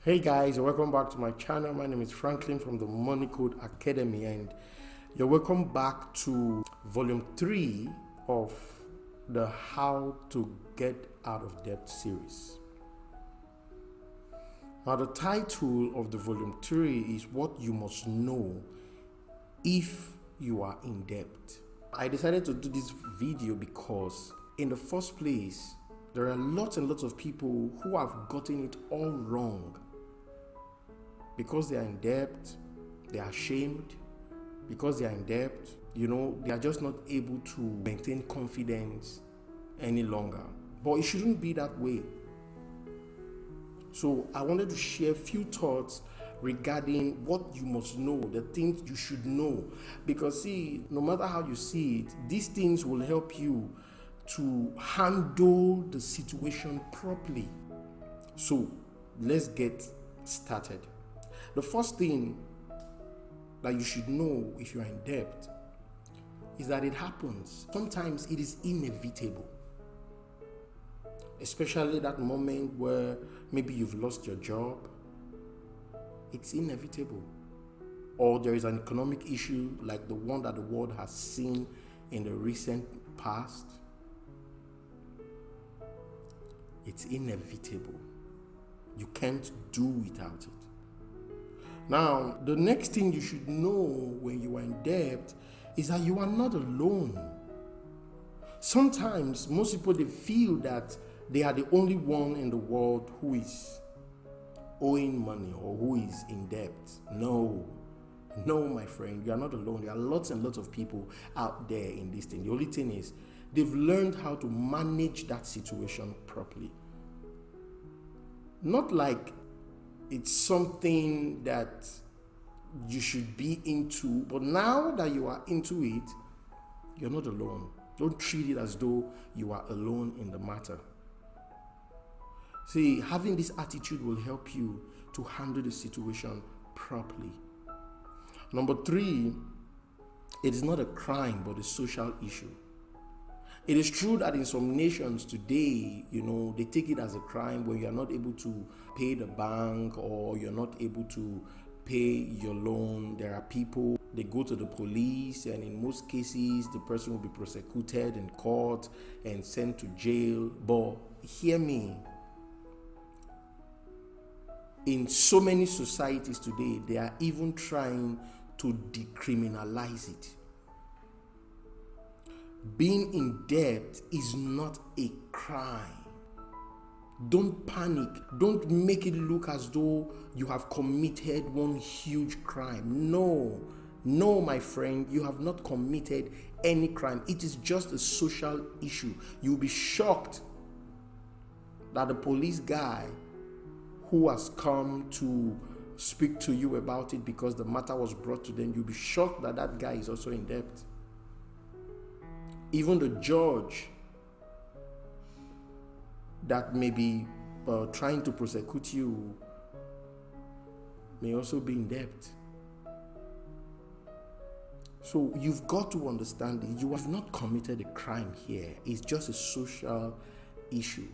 Hey guys, welcome back to my channel. My name is Franklin from the Money Code Academy, and you're welcome back to volume 3 of the How to Get Out of Debt series. Now, the title of the volume 3 is What You Must Know If You Are in Debt. I decided to do this video because in the first place, there are lots and lots of people who have gotten it all wrong. Because they are in debt, they are ashamed. Because they are in debt, they are just not able to maintain confidence any longer. But it shouldn't be that way. So I wanted to share a few thoughts regarding what you must know, the things you should know. Because see, no matter how you see it, these things will help you to handle the situation properly. So let's get started. The first thing that you should know if you are in debt is that it happens. Sometimes it is inevitable. Especially that moment where maybe you've lost your job. It's inevitable. Or there is an economic issue like the one that the world has seen in the recent past. It's inevitable. You can't do without it. Now, the next thing you should know when you are in debt is that you are not alone. Sometimes most people, they feel that they are the only one in the world who is owing money or who is in debt. No, my friend, you are not alone. There are lots and lots of people out there in this thing. The only thing is they've learned how to manage that situation properly. Not like it's something that you should be into, but now that you are into it, you're not alone. Don't treat it as though you are alone in the matter. See, having this attitude will help you to handle the situation properly. Number 3, it is not a crime, but a social issue. It is true that in some nations today, they take it as a crime when you are not able to pay the bank or you're not able to pay your loan. There are people, they go to the police, and in most cases, the person will be prosecuted in court and sent to jail. But hear me. In so many societies today, they are even trying to decriminalize it. Being in debt is not a crime. Don't panic. Don't make it look as though you have committed one huge crime. No, my friend, you have not committed any crime. It is just a social issue. You'll be shocked that the police guy who has come to speak to you about it because the matter was brought to them, you'll be shocked that that guy is also in debt. Even the judge that may be trying to prosecute you may also be in debt. So you've got to understand that you have not committed a crime here. It's just a social issue.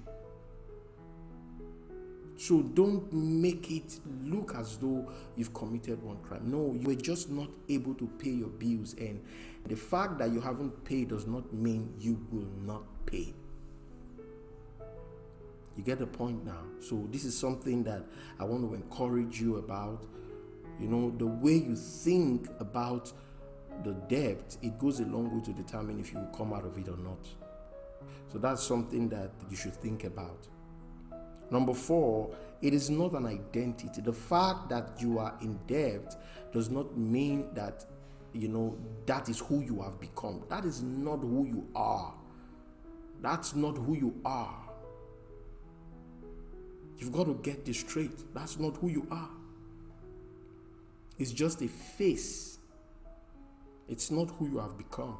So don't make it look as though you've committed one crime. No, you were just not able to pay your bills, and the fact that you haven't paid does not mean you will not pay. You get the point now? So this is something that I want to encourage you about. The way you think about the debt, it goes a long way to determine if you will come out of it or not. So that's something that you should think about. Number 4, it is not an identity. The fact that you are in debt does not mean that, that is who you have become. That is not who you are. That's not who you are. You've got to get this straight. That's not who you are. It's just a face. It's not who you have become.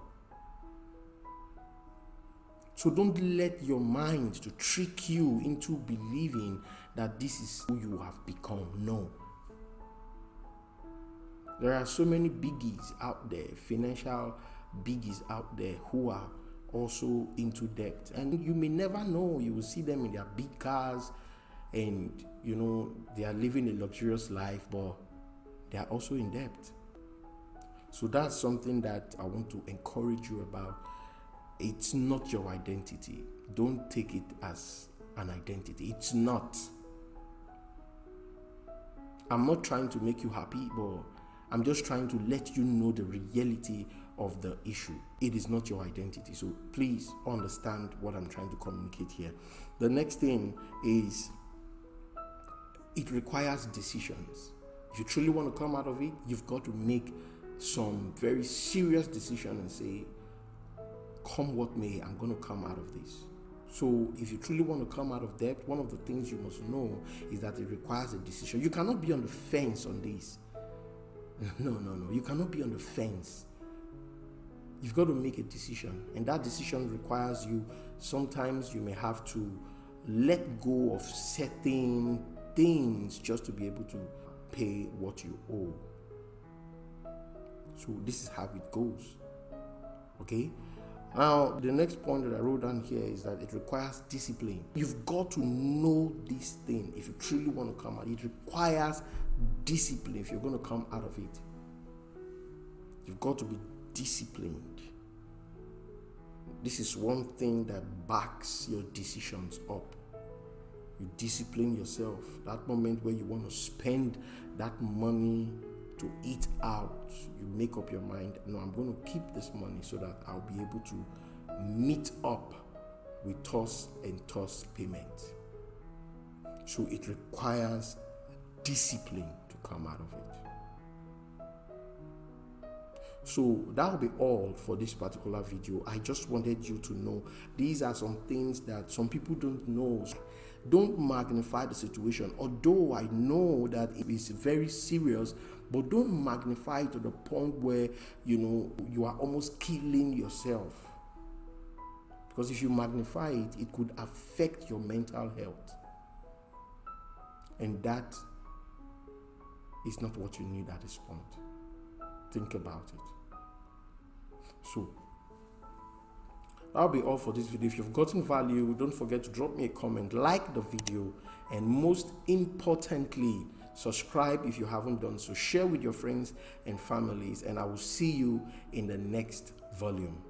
So don't let your mind to trick you into believing that this is who you have become. No. There are so many biggies out there, financial biggies out there who are also into debt. And you may never know. You will see them in their big cars, and they are living a luxurious life, but they are also in debt. So that's something that I want to encourage you about. It's not your identity. Don't take it as an identity. It's not. I'm not trying to make you happy, but I'm just trying to let you know the reality of the issue. It is not your identity. So please understand what I'm trying to communicate here. The next thing is, it requires decisions. If you truly want to come out of it, you've got to make some very serious decision and say, come what may, I'm going to come out of this. So if you truly want to come out of debt, one of the things you must know is that it requires a decision. You cannot be on the fence on this. No. You cannot be on the fence. You've got to make a decision. And that decision requires you, sometimes you may have to let go of certain things just to be able to pay what you owe. So this is how it goes. Okay? Now, the next point that I wrote down here is that it requires discipline. You've got to know this thing if you truly want to come out. It requires discipline if you're going to come out of it. You've got to be disciplined. This is one thing that backs your decisions up. You discipline yourself. That moment where you want to spend that money to eat out, you make up your mind, no, I'm going to keep this money so that I'll be able to meet up with toss and toss payment. So it requires discipline to come out of it. So that will be all for this particular video. I just wanted you to know these are some things that some people don't know. Don't magnify the situation, although I know that it is very serious, but don't magnify it to the point where you are almost killing yourself. Because if you magnify it, it could affect your mental health, and that is not what you need at this point. Think about it. So that'll be all for this video. If you've gotten value, don't forget to drop me a comment, like the video, and most importantly, subscribe if you haven't done so. Share with your friends and families, and I will see you in the next volume.